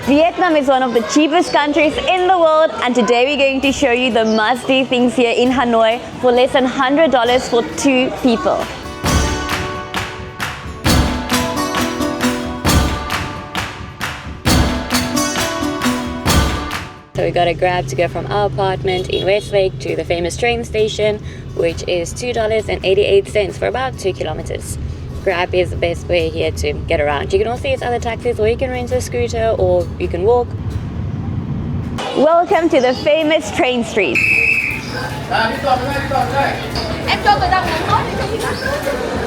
Vietnam is one of the cheapest countries in the world, and today we're going to show you the must-do things here in Hanoi for less than $100 for 2 people. So we got a Grab to go from our apartment in Westlake to the famous train station, which is $2.88 for about 2 kilometers. Grab is the best way here to get around. You can also use other taxis, or you can rent a scooter, or you can walk. Welcome to the famous train street.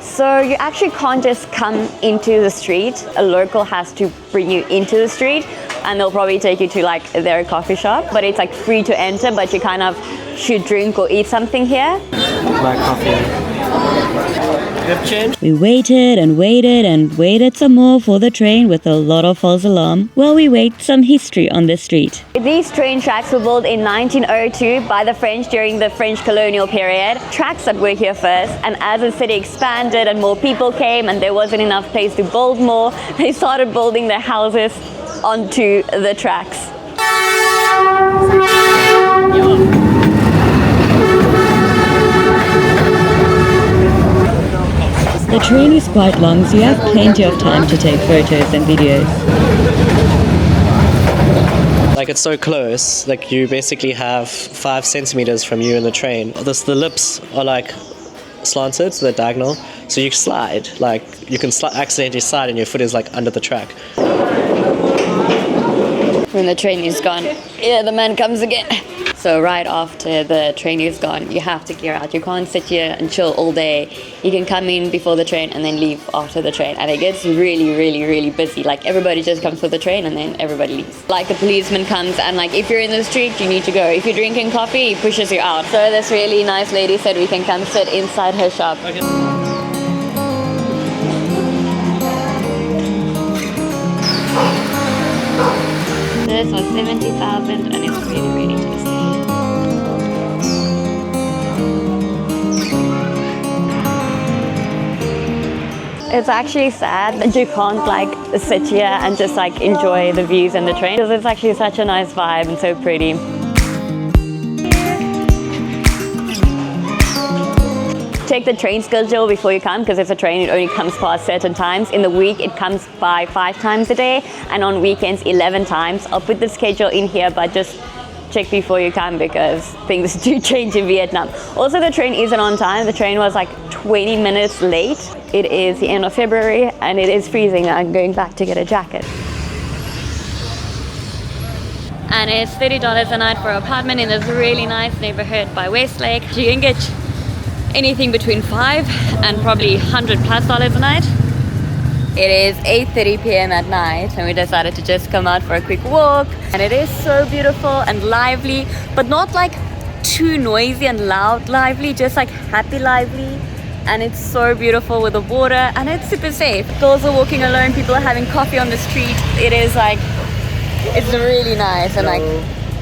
So you actually can't just come into the street. A local has to bring you into the street, and they'll probably take you to like their coffee shop, but it's like free to enter, but you kind of should drink or eat something here. My coffee. You have change? We waited and waited and waited some more for the train with a lot of false alarm while we wait some history on the street. These train tracks were built in 1902 by the French during the French colonial period. Tracks that were here first, and as the city expanded and more people came and there wasn't enough place to build more, they started building their houses onto the tracks. The train is quite long, so you have plenty of time to take photos and videos. Like, it's so close, like you basically have 5 centimeters from you in the train. The lips are like slanted, so they're diagonal, so you slide, like you can accidentally slide and your foot is like under the track. When the train is gone, yeah, the man comes again. So right after the train is gone, you have to gear out. You can't sit here and chill all day. You can come in before the train and then leave after the train. And it gets really busy. Like, everybody just comes for the train and then everybody leaves. Like, the policeman comes and like, if you're in the street, you need to go. If you're drinking coffee, he pushes you out. So this really nice lady said we can come sit inside her shop. Okay. This was 70,000 and it's really tasty. It's actually sad that you can't like sit here and just like enjoy the views and the train, because it's actually such a nice vibe and so pretty. Check the train schedule before you come, because if a train, it only comes past certain times. In the week it comes by 5 times a day, and on weekends 11 times. I'll put the schedule in here, but just check before you come because things do change in Vietnam. Also, the train isn't on time. The train was like 20 minutes late. It is the end of February and it is freezing. I'm going back to get a jacket. And it's $30 a night for an apartment in this really nice neighborhood by Westlake. You can get anything between $5 and probably $100+ a night. It is 8:30 p.m. at night and we decided to just come out for a quick walk. And it is so beautiful and lively, but not like too noisy and loud lively, just like happy lively. And it's so beautiful with the water, and it's super safe. Girls are walking alone, people are having coffee on the street. It is like, it's really nice and like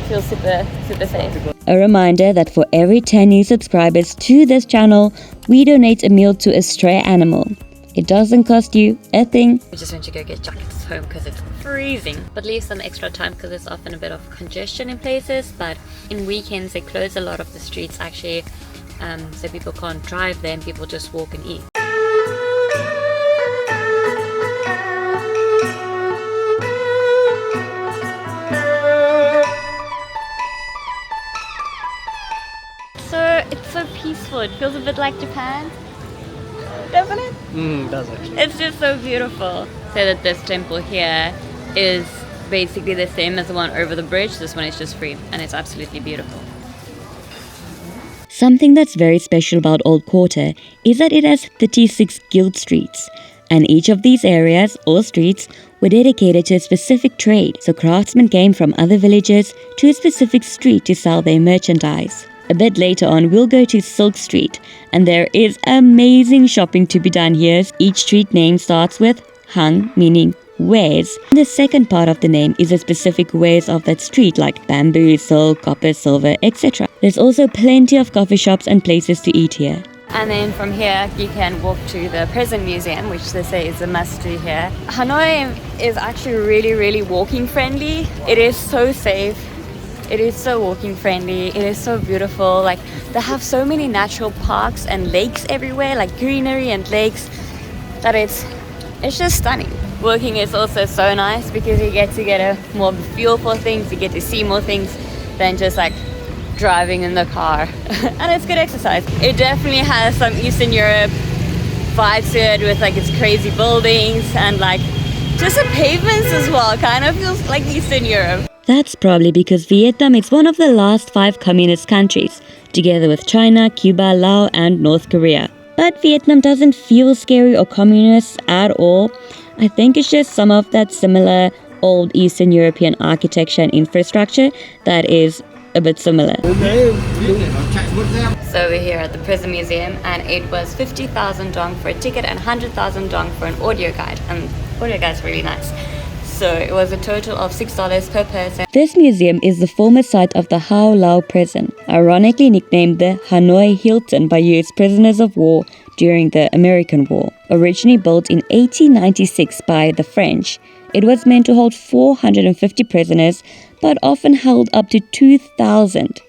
feels super safe. A reminder that for every 10 new subscribers to this channel, we donate a meal to a stray animal. It doesn't cost you a thing. We just went to go get jackets home because it's freezing, but leave some extra time because there's often a bit of congestion in places. But in weekends they close a lot of the streets actually, so people can't drive there and people just walk and eat. So it's so peaceful. It feels a bit like Japan, doesn't it? It does actually. It's just so beautiful. So that this temple here is basically the same as the one over the bridge. This one is just free and it's absolutely beautiful. Something that's very special about Old Quarter is that it has 36 guild streets, and each of these areas or streets were dedicated to a specific trade, so craftsmen came from other villages to a specific street to sell their merchandise. A bit later on, we'll go to Silk Street, and there is amazing shopping to be done here. Each street name starts with Hang, meaning wares. The second part of the name is the specific wares of that street, like bamboo, silk, copper, silver, etc. There's also plenty of coffee shops and places to eat here. And then from here, you can walk to the Prison Museum, which they say is a must-do here. Hanoi is actually really, really walking friendly. It is so safe. It is so walking friendly. It is so beautiful. Like, they have so many natural parks and lakes everywhere, like greenery and lakes, that it's just stunning. Working is also so nice because you get to get a more feel for things. You get to see more things than just like driving in the car. And it's good exercise. It definitely has some Eastern Europe vibes to it, with like its crazy buildings and like just the pavements as well. Kind of feels like Eastern Europe. That's probably because Vietnam is one of the last 5 communist countries, together with China, Cuba, Laos, and North Korea. But Vietnam doesn't feel scary or communist at all. I think it's just some of that similar old Eastern European architecture and infrastructure that is a bit similar. So we're here at the Prison Museum, and it was 50,000 dong for a ticket and 100,000 dong for an audio guide. And audio guide's really nice. So it was a total of $6 per person. This museum is the former site of the Hao Lo prison, ironically nicknamed the Hanoi Hilton by US prisoners of war during the American War. Originally built in 1896 by the French, it was meant to hold 450 prisoners, but often held up to 2,000.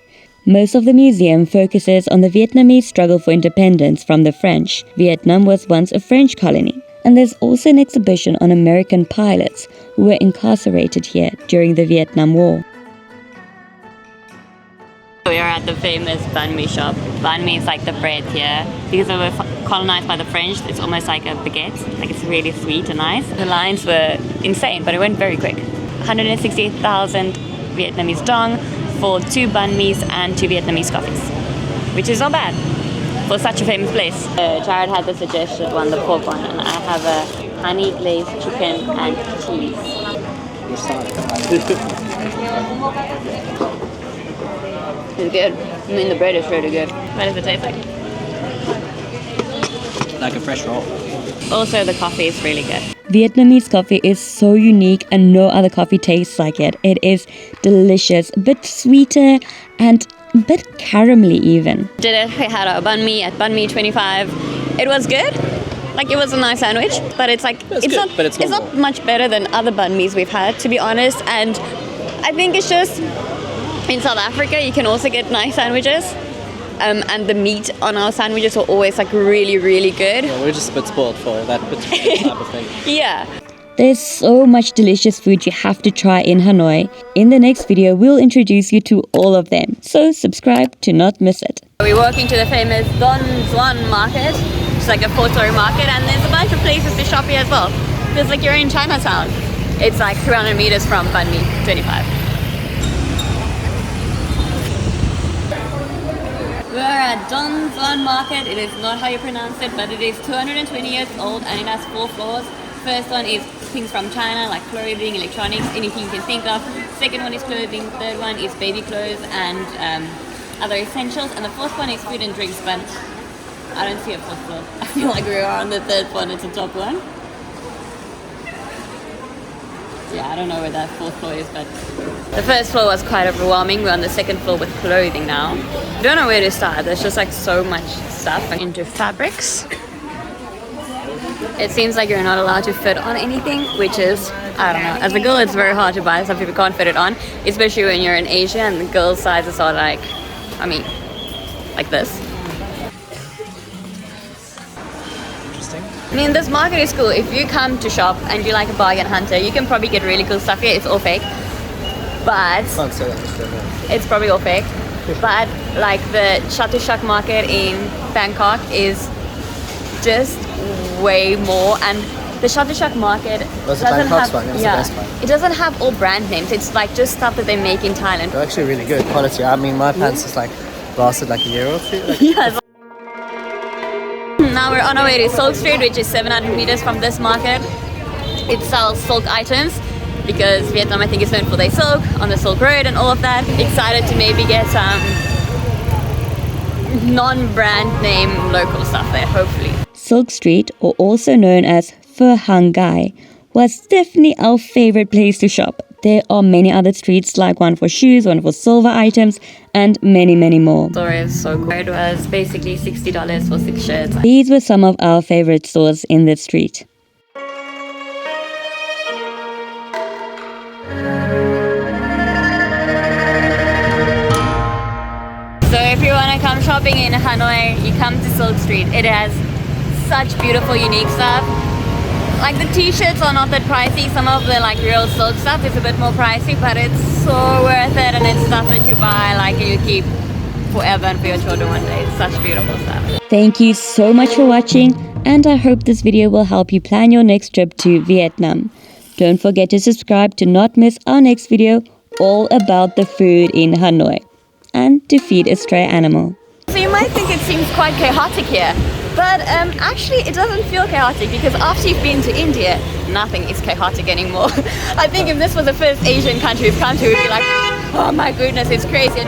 Most of the museum focuses on the Vietnamese struggle for independence from the French. Vietnam was once a French colony. And there's also an exhibition on American pilots who were incarcerated here during the Vietnam War. We are at the famous Banh Mi shop. Banh Mi is like the bread here. Because they were colonized by the French, it's almost like a baguette. Like, it's really sweet and nice. The lines were insane, but it went very quick. 168,000 Vietnamese dong for 2 banh mis and 2 Vietnamese coffees, which is not bad for such a famous place. Jared had the suggested one, the pork one, and I have a honey glazed chicken and cheese. It's good. I mean, the bread is really good. What does it taste like? Like a fresh roll. Also, the coffee is really good. Vietnamese coffee is so unique and no other coffee tastes like it. It is delicious, a bit sweeter and a bit caramelly even. Did it? We had our banh mi at Banh Mi 25. It was good. Like, it was a nice sandwich, but it's like it's not much better than other banh mis we've had, to be honest. And I think it's just in South Africa you can also get nice sandwiches. And the meat on our sandwiches were always like really, really good. Yeah, we're just a bit spoiled for that particular type of thing. Yeah. There's so much delicious food you have to try in Hanoi. In the next video, we'll introduce you to all of them. So subscribe to not miss it. We're walking to the famous Xuan market. It's like a 4-story market, and there's a bunch of places to shop here as well. Feels like you're in Chinatown. It's like 300 meters from Banh Mi 25. We are at Xuan market. It is not how you pronounce it, but it is 220 years old and it has 4 floors. First one is things from China, like clothing, electronics, anything you can think of. Second one is clothing. Third one is baby clothes and other essentials. And the fourth one is food and drinks, but I don't see a 4th floor. I feel like we are on the 3rd one. It's the top one. Yeah, I don't know where that 4th floor is, but the 1st floor was quite overwhelming. We're on the 2nd floor with clothing now. I don't know where to start. There's just like so much stuff. Into fabrics. It seems like you're not allowed to fit on anything, which is, I don't know. As a girl, it's very hard to buy. Some people can't fit it on, especially when you're in Asia and the girls' sizes are like, I mean, like this. I mean, this market is cool. If you come to shop and you're like a bargain hunter, you can probably get really cool stuff here. It's all fake, but it's probably all fake. But like the Chatuchak market in Bangkok is just way more, and the Chatuchak market doesn't have, it doesn't have all brand names. It's like just stuff that they make in Thailand. They're actually really good quality. I mean, my pants is like lasted like a year or 2. Like, yeah. Now we're on our way to Silk Street, which is 700 meters from this market. It sells silk items because Vietnam, I think, is known for their silk on the Silk Road and all of that. Excited to maybe get some non-brand name local stuff there, hopefully. Silk Street, or also known as Pho Hang Gai, was definitely our favorite place to shop. There are many other streets, like one for shoes, one for silver items, and many, many more. Store is so cool. It was basically $60 for 6 shirts. These were some of our favorite stores in this street. So if you want to come shopping in Hanoi, you come to Silk Street. It has such beautiful, unique stuff. Like the t-shirts are not that pricey. Some of the like real silk stuff is a bit more pricey, but it's so worth it, and it's stuff that you buy like you keep forever and for your children one day. It's such beautiful stuff. Thank you so much for watching, and I hope this video will help you plan your next trip to Vietnam. Don't forget to subscribe to not miss our next video all about the food in Hanoi and to feed a stray animal. So you might think it seems quite chaotic here, but actually it doesn't feel chaotic, because after you've been to India, nothing is chaotic anymore. I think if this was the first Asian country we've come to, we'd be like, oh my goodness, it's crazy.